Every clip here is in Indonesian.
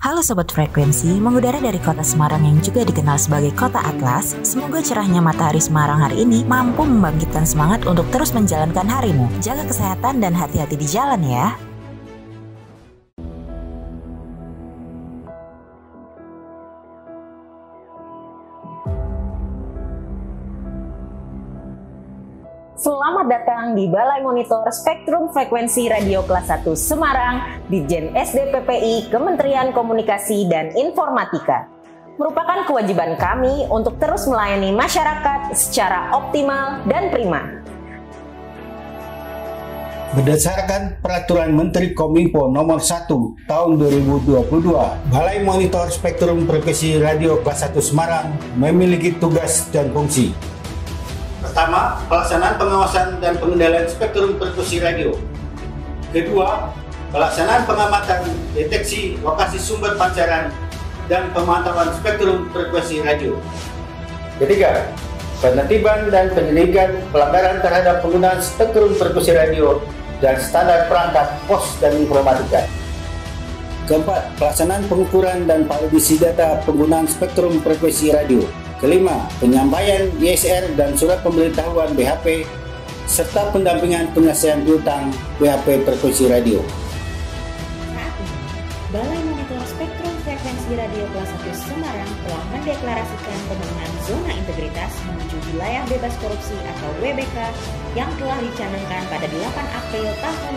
Halo Sobat Frekuensi, mengudara dari kota Semarang yang juga dikenal sebagai kota Atlas. Semoga cerahnya matahari Semarang hari ini mampu membangkitkan semangat untuk terus menjalankan harimu. Jaga kesehatan dan hati-hati di jalan ya. Selamat datang di Balai Monitor Spektrum Frekuensi Radio Kelas 1 Semarang, Ditjen SDPPI Kementerian Komunikasi dan Informatika. Merupakan kewajiban kami untuk terus melayani masyarakat secara optimal dan prima. Berdasarkan Peraturan Menteri Kominfo Nomor 1 Tahun 2022, Balai Monitor Spektrum Frekuensi Radio Kelas 1 Semarang memiliki tugas dan fungsi. Pertama, pelaksanaan pengawasan dan pengendalian spektrum frekuensi radio. Kedua, pelaksanaan pengamatan, deteksi lokasi sumber pancaran, dan pemantauan spektrum frekuensi radio. Ketiga, penertiban dan penyelidikan pelanggaran terhadap penggunaan spektrum frekuensi radio dan standar perangkat pos dan informatika. Keempat, pelaksanaan pengukuran dan validasi data penggunaan spektrum frekuensi radio. Kelima, penyampaian ISR dan surat pemberitahuan BHP serta pendampingan penyelesaian piutang BHP frekuensi radio. Saat ini, Balai Monitor Spektrum Frekuensi Radio Kelas 1 Semarang telah mendeklarasikan pembangunan zona integritas menuju wilayah bebas korupsi atau WBK yang telah dicanangkan pada 8 April tahun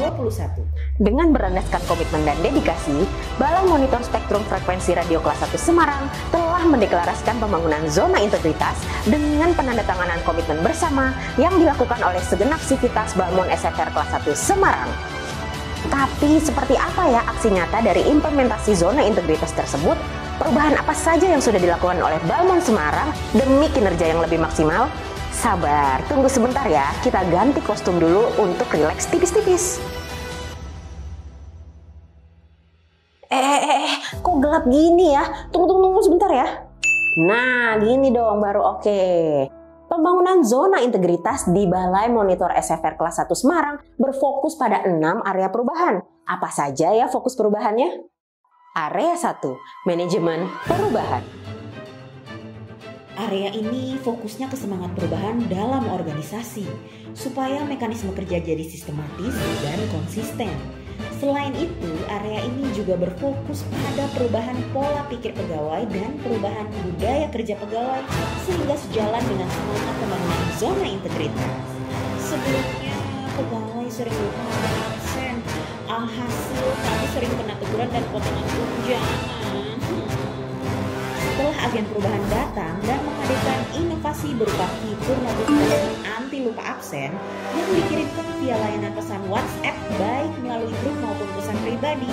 2021. Dengan berlandaskan komitmen dan dedikasi, Balai Monitor Spektrum Frekuensi Radio Kelas 1 Semarang telah mendeklarasikan pembangunan zona integritas dengan penandatanganan komitmen bersama yang dilakukan oleh segenap sivitas Balmon SFR Kelas 1 Semarang. Tapi seperti apa ya aksi nyata dari implementasi zona integritas tersebut? Perubahan apa saja yang sudah dilakukan oleh Balmon Semarang demi kinerja yang lebih maksimal? Sabar, tunggu sebentar ya, kita ganti kostum dulu untuk rileks tipis-tipis. Kok gelap gini ya? Tunggu sebentar ya. Nah, gini dong baru oke. Pembangunan zona integritas di Balai Monitor SFR Kelas 1 Semarang berfokus pada 6 area perubahan. Apa saja ya fokus perubahannya? Area 1, manajemen perubahan. Area ini fokusnya ke semangat perubahan dalam organisasi, supaya mekanisme kerja jadi sistematis dan konsisten. Selain itu, area ini juga berfokus pada perubahan pola pikir pegawai dan perubahan budaya kerja pegawai sehingga sejalan dengan semangat pembangunan zona integritas. Sebelumnya, pegawai sering lupa absen, alhasil kami sering kena teguran dan potongan tunjangan. Setelah agen perubahan datang dan menghadirkan inovasi berupa fitur notifikasi anti lupa absen yang dikirimkan via layanan pesan WhatsApp baik melalui grup maupun pesan pribadi,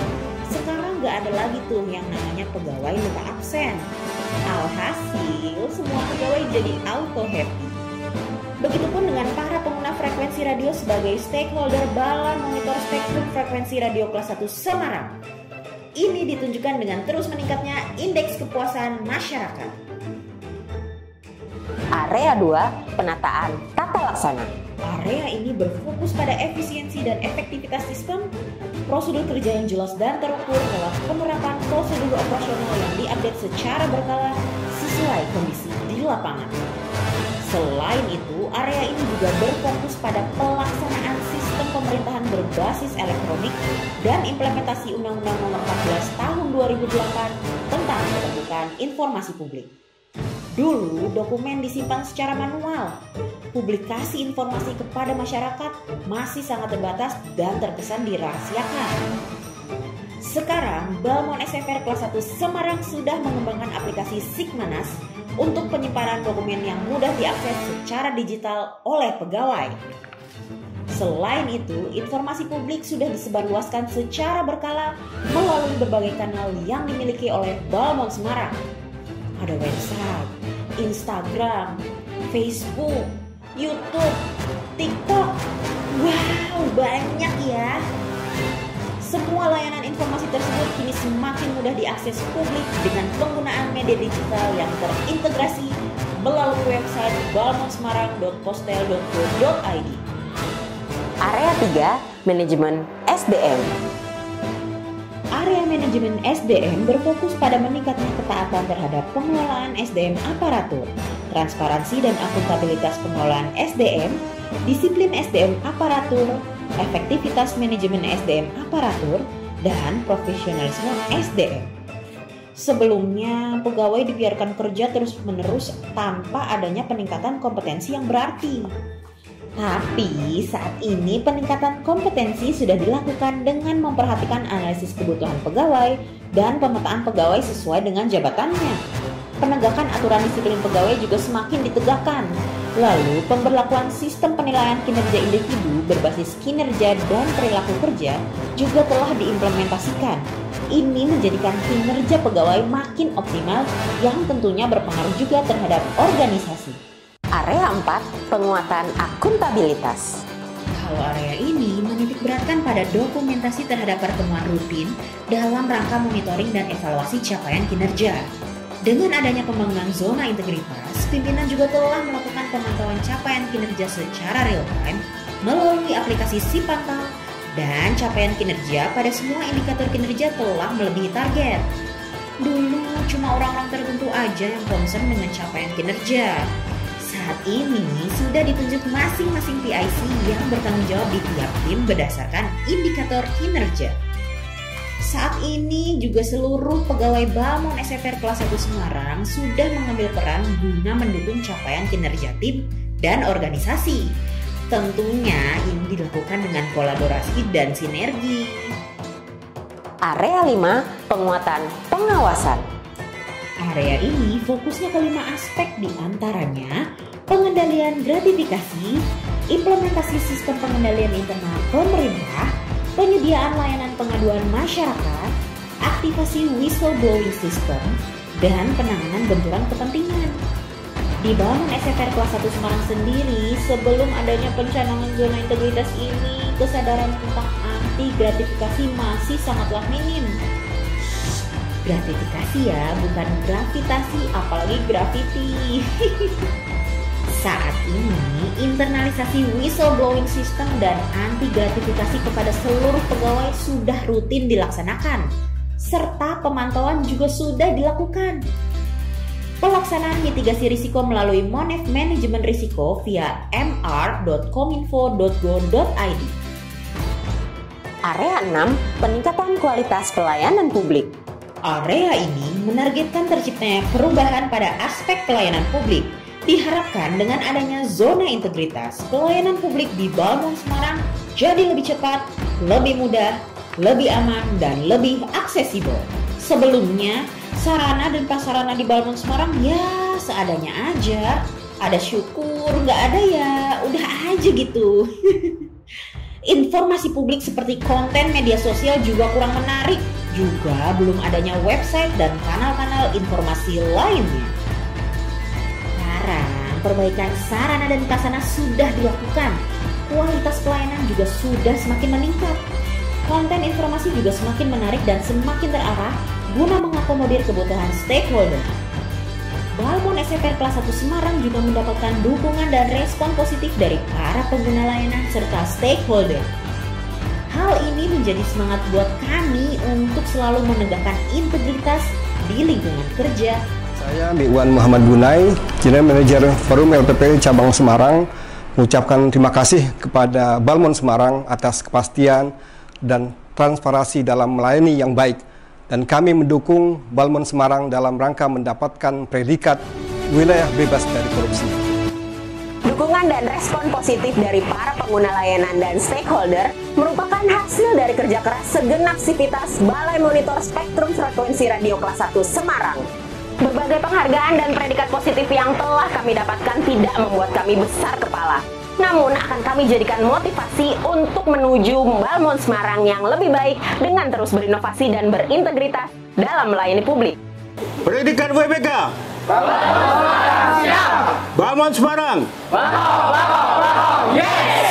sekarang nggak ada lagi tuh yang namanya pegawai lupa absen. Alhasil semua pegawai jadi auto happy. Begitupun dengan para pengguna frekuensi radio sebagai stakeholder Balai Monitor Spektrum Frekuensi Radio Kelas 1 Semarang. Ini ditunjukkan dengan terus meningkatnya indeks kepuasan masyarakat. Area 2, penataan tata laksana. Area ini berfokus pada efisiensi dan efektivitas sistem, prosedur kerja yang jelas dan terukur lewat penerapan prosedur operasional yang diupdate secara berkala sesuai kondisi di lapangan. Selain itu, area ini juga berfokus pada pelaksanaan sistem pemerintahan berbasis elektronik dan implementasi Undang-Undang Nomor 14 Tahun 2008 tentang keterbukaan informasi publik. Dulu, dokumen disimpan secara manual. Publikasi informasi kepada masyarakat masih sangat terbatas dan terkesan dirahasiakan. Sekarang, Balmon SFR Kelas 1 Semarang sudah mengembangkan aplikasi Sigmanas untuk penyimpanan dokumen yang mudah diakses secara digital oleh pegawai. Selain itu, informasi publik sudah disebarluaskan secara berkala melalui berbagai kanal yang dimiliki oleh Balmon Semarang. Ada website, Instagram, Facebook, YouTube, TikTok. Wow, banyak ya. Semua layanan informasi tersebut kini semakin mudah diakses publik dengan penggunaan media digital yang terintegrasi melalui website balmonsemarang.postel.go.id. Area 3, manajemen SDM. Area manajemen SDM berfokus pada meningkatnya ketaatan terhadap pengelolaan SDM aparatur, transparansi dan akuntabilitas pengelolaan SDM, disiplin SDM aparatur, efektivitas manajemen SDM aparatur, dan profesionalisme SDM. Sebelumnya, pegawai dibiarkan kerja terus-menerus tanpa adanya peningkatan kompetensi yang berarti. Tapi saat ini peningkatan kompetensi sudah dilakukan dengan memperhatikan analisis kebutuhan pegawai dan pemetaan pegawai sesuai dengan jabatannya. Penegakan aturan disiplin pegawai juga semakin ditegakkan. Lalu pemberlakuan sistem penilaian kinerja individu berbasis kinerja dan perilaku kerja juga telah diimplementasikan. Ini menjadikan kinerja pegawai makin optimal yang tentunya berpengaruh juga terhadap organisasi. Area 4, penguatan akuntabilitas. Kalau area ini menitik beratkan pada dokumentasi terhadap pertemuan rutin dalam rangka monitoring dan evaluasi capaian kinerja. Dengan adanya pembangunan zona integritas, pimpinan juga telah melakukan pemantauan capaian kinerja secara real time melalui aplikasi Sipantau, dan capaian kinerja pada semua indikator kinerja telah melebihi target. Dulu cuma orang-orang tertentu aja yang concern dengan capaian kinerja. Saat ini sudah ditunjuk masing-masing PIC yang bertanggung jawab di tiap tim berdasarkan indikator kinerja. Saat ini juga seluruh pegawai Balmon SFR kelas 1 Semarang sudah mengambil peran guna mendukung capaian kinerja tim dan organisasi. Tentunya ini dilakukan dengan kolaborasi dan sinergi. Area 5, penguatan pengawasan. Area ini fokusnya ke 5 aspek, diantaranya pengendalian gratifikasi, implementasi sistem pengendalian internal pemerintah, penyediaan layanan pengaduan masyarakat, aktivasi whistleblowing system, dan penanganan benturan kepentingan. Di Balmon SFR kelas 1 Semarang sendiri, sebelum adanya pencanangan zona integritas ini, kesadaran tentang anti gratifikasi masih sangatlah minim. Gratifikasi ya, bukan gravitasi, apalagi graffiti. Saat ini, internalisasi whistleblowing system dan anti gratifikasi kepada seluruh pegawai sudah rutin dilaksanakan, serta pemantauan juga sudah dilakukan. Pelaksanaan mitigasi risiko melalui Monef Manajemen Risiko via mr.kominfo.go.id. Area 6, peningkatan kualitas pelayanan publik. Area ini menargetkan terciptanya perubahan pada aspek pelayanan publik. Diharapkan dengan adanya zona integritas, pelayanan publik di Balmon Semarang jadi lebih cepat, lebih mudah, lebih aman, dan lebih aksesibel. Sebelumnya, sarana dan prasarana di Balmon Semarang ya seadanya aja. Ada syukur, nggak ada ya udah aja gitu. Informasi publik seperti konten media sosial juga kurang menarik. Juga belum adanya website dan kanal-kanal informasi lainnya. Sekarang perbaikan sarana dan prasarana sudah dilakukan. Kualitas pelayanan juga sudah semakin meningkat. Konten informasi juga semakin menarik dan semakin terarah guna mengakomodir kebutuhan stakeholder. Balmon SFR kelas 1 Semarang juga mendapatkan dukungan dan respon positif dari para pengguna layanan serta stakeholder. Hal ini menjadi semangat buat kami untuk selalu menegakkan integritas di lingkungan kerja. Saya Miwan Muhammad Gunai, General Manager Forum LPP Cabang Semarang, mengucapkan terima kasih kepada Balmon Semarang atas kepastian dan transparansi dalam melayani yang baik. Dan kami mendukung Balmon Semarang dalam rangka mendapatkan predikat wilayah bebas dari korupsi. Dukungan dan respon positif dari para pengguna layanan dan stakeholder merupakan hasil dari kerja keras segenap sivitas Balai Monitor Spektrum Frekuensi Radio kelas 1 Semarang. Berbagai penghargaan dan predikat positif yang telah kami dapatkan tidak membuat kami besar kepala. Namun akan kami jadikan motivasi untuk menuju Balmon Semarang yang lebih baik dengan terus berinovasi dan berintegritas dalam melayani publik. Predikat WBK Balmon Semarang. Yes!